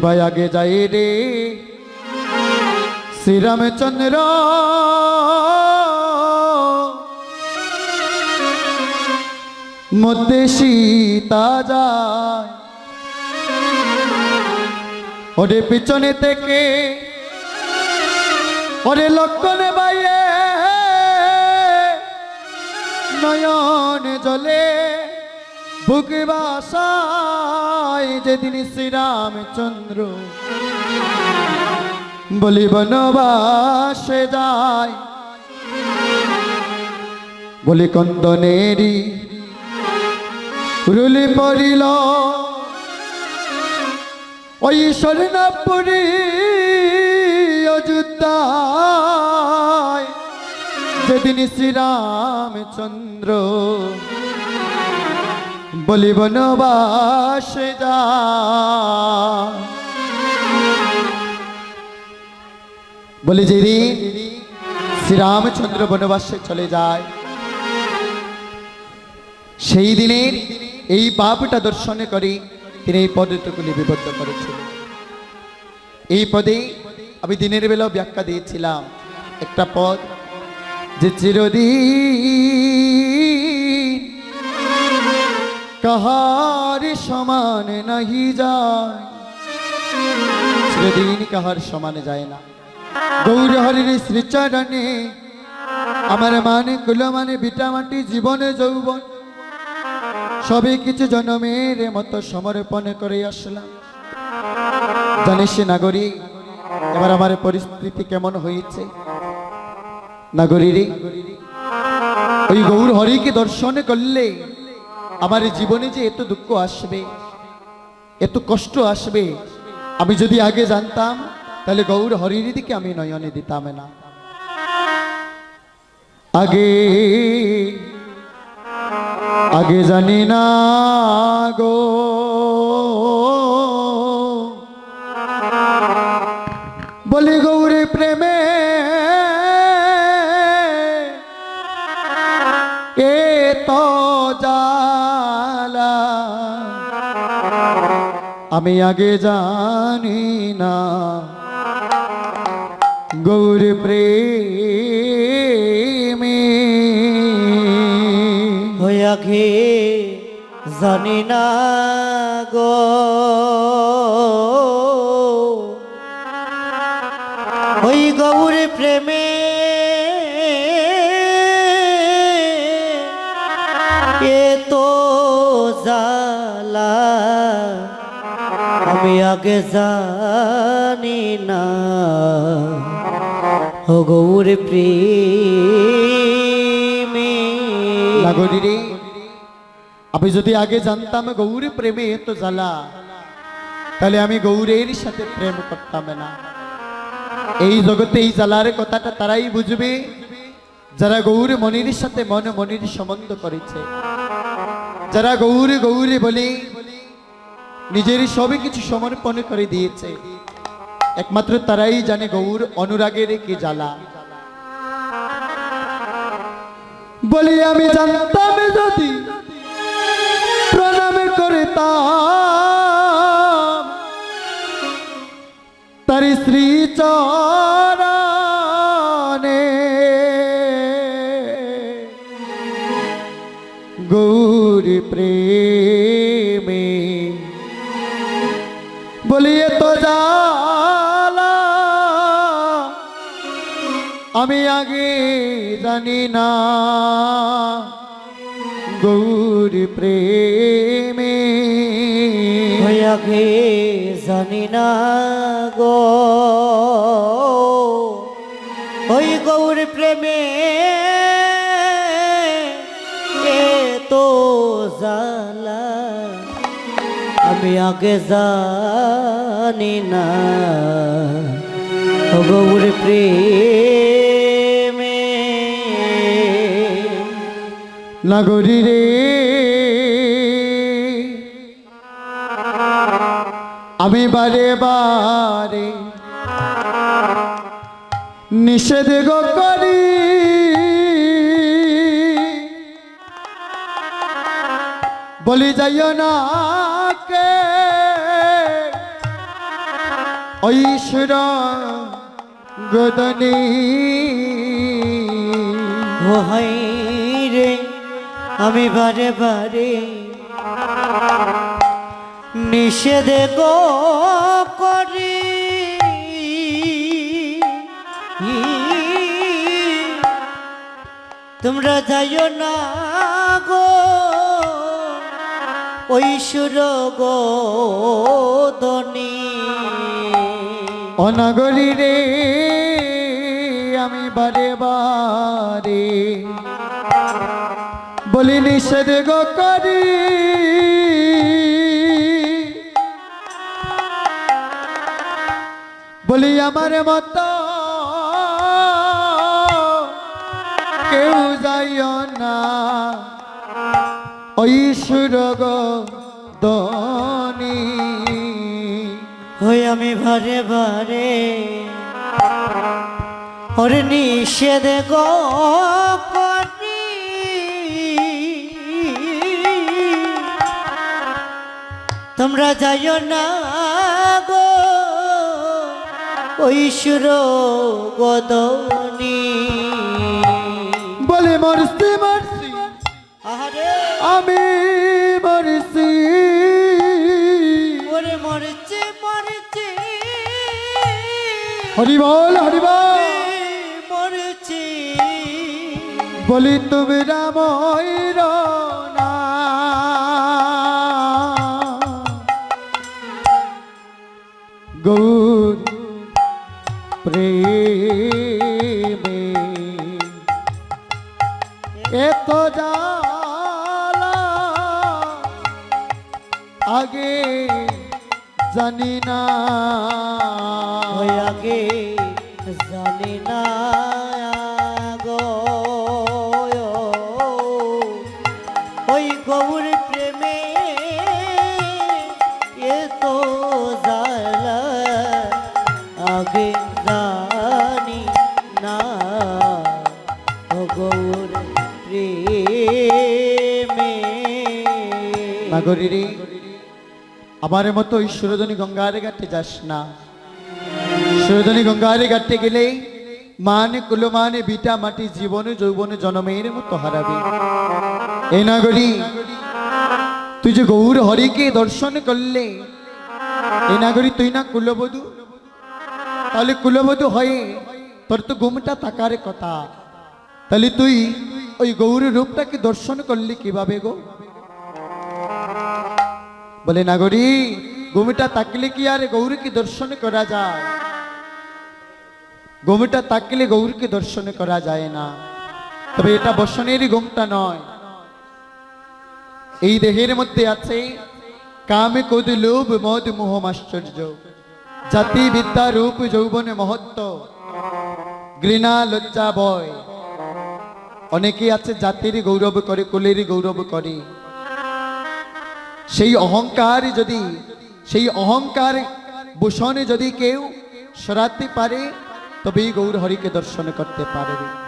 ভাই আগে যাই রে শ্রীরামচন্দ্র মধ্যে সীতা যায় ওরে পিছনে থেকে ওরে লক্ষণ বাইয়ে নয়ন জলে বুক বাসায় যেদিন শ্রীরামচন্দ্র বলি বনবাসে যায় বলি কন্দনেরি রুলি পড়িল ওই স্বর্ণপুরী অযোধ্যায় যেদিন শ্রীরামচন্দ্র বলি বনবাসে যায় বলি যেদিন শ্রীরামচন্দ্র বনবাসে চলে যায় সেই দিনের এই পাপটা দর্শন করে তিনি এই পদটুকুলি বিবদ্ধ করেছিলেন। এই পদে আমি দিনের বেলা ব্যাখ্যা দিয়েছিলাম একটা পদ যে চিরদিন কাহার সমান নাহি যায়, চিরদিন কাহার সমান যায় না। গৌর হরির শ্রীচরণে আমার মানে কুল মানে বিটা মাটি জীবনে যৌবন সবই কিছু জন্মের মতো সমর্পণ করে আসলাম। জানিস নাগরী এবার আমার পরিস্থিতি কেমন হয়েছে? নাগরী রে, ওই গৌর হরিকে দর্শন করলে আমার জীবনে যে এত দুঃখ আসবে, এত কষ্ট আসবে, আমি যদি আগে জানতাম তাহলে গৌর হরির দিকে আমি নয়নে দিতাম না। আগে আগে জানি না গো বলি গৌরী প্রেমে এ তো জালা আমি আগে জানি না গৌরী প্রেমে আগে জানি না গো ওই গৌর প্রেমে এ তো জালা আমি আগে জানি না ও গৌর প্রেমে। নাগরী রে, আমি যদি আগে জানতাম গৌরী প্রেমে এত জ্বালা তাহলে আমি গৌরের সাথে প্রেম করতাম না। এই জগতে এই জ্বালার কথাটা তারাই বুঝবে যারা গৌর মনির সাথে মন মনির সম্বন্ধ করেছে, যারা গৌরী গৌরী বলে নিজের সবই কিছু সমর্পণ করে দিয়েছে। একমাত্র তারাই জানে গৌর অনুরাগের কি জ্বালা। বলি আমি জানতাম যদি প্রণাম করতাম তারি শ্রী চরণে গৌরী প্রেমে বলিয়ে তো জালা আমি আগে জানি না গৌরী প্রেমে আগে জানি না গো ওই গৌর প্রেমে এ তো জালা আমি আগে জানি না ও গৌর প্রেমে। নাগরী রে, আমি বারে বারে নিষেধ করি বলি যাইও না কে ঐশ্বর গদনী ও হাই রে আমি বারে বারে নিষেধ গো করি তোমরা যাইও না গো ঐশ্বর গো দনী অনাগরী রে আমি বারে বারে বলি নিষেধ গো করি বলি আমার মত কেউ যাইও না ঐশ্বর গো দনী হই আমি বারে বারে ওরে নিষেধ গো করি তোমরা যাইও না গো ঐশ্বর গদনী বলে মরছি মরছি আহারে আমি মরছি ওরে মরছে মরছে হরি বল হরি বল মরছে বলি তুমি রামইর না গৌর প্রেমে এত জালা আগে জানি না ওই আগে জানি না গো ওই গৌর প্রেমে এ তো জালা আগে জানি না ও গৌর প্রেমে নাগরী রে আমার মতো ওই সুরধনী গঙ্গার ঘাটে যাস না সুরধনী গঙ্গার ঘাটে গেলে মানে কুলো মানে বিটা মাটি জীবনে যৌবনে জনমের মতো হারাবে এই নাগরী তুই যে গৌর হরিকে দর্শন করলে এই নাগরী তুই না কুলবধূ তাহলে কুলবধূ হয়ে তোর তো ঘুমটা থাকার কথা তাহলে তুই ওই গৌর রূপটাকে দর্শন করলি কিভাবে গো বলে নাগরী ঘুমিটা তাকলে কি আর গৌরকে দর্শন করা যায় ঘুমিটা তাকলে গৌরকে দর্শন করা যায় না তবে এটা বসনেরই ঘুমটা নয় এই দেহের মধ্যে আছে কামে কোদ লোভ মদ মোহ আশ্চর্য জাতি বিদ্যা রূপ যৌবনে মহত্ব ঘৃণা লজ্জা ভয় অনেকেই আছে জাতির গৌরব করে কুলের গৌরব করে সেই অহংকার যদি সেই অহংকার ভূষণে যদি কেউ সরাতে পারে তবেই গৌর হরিকে দর্শন করতে পারবে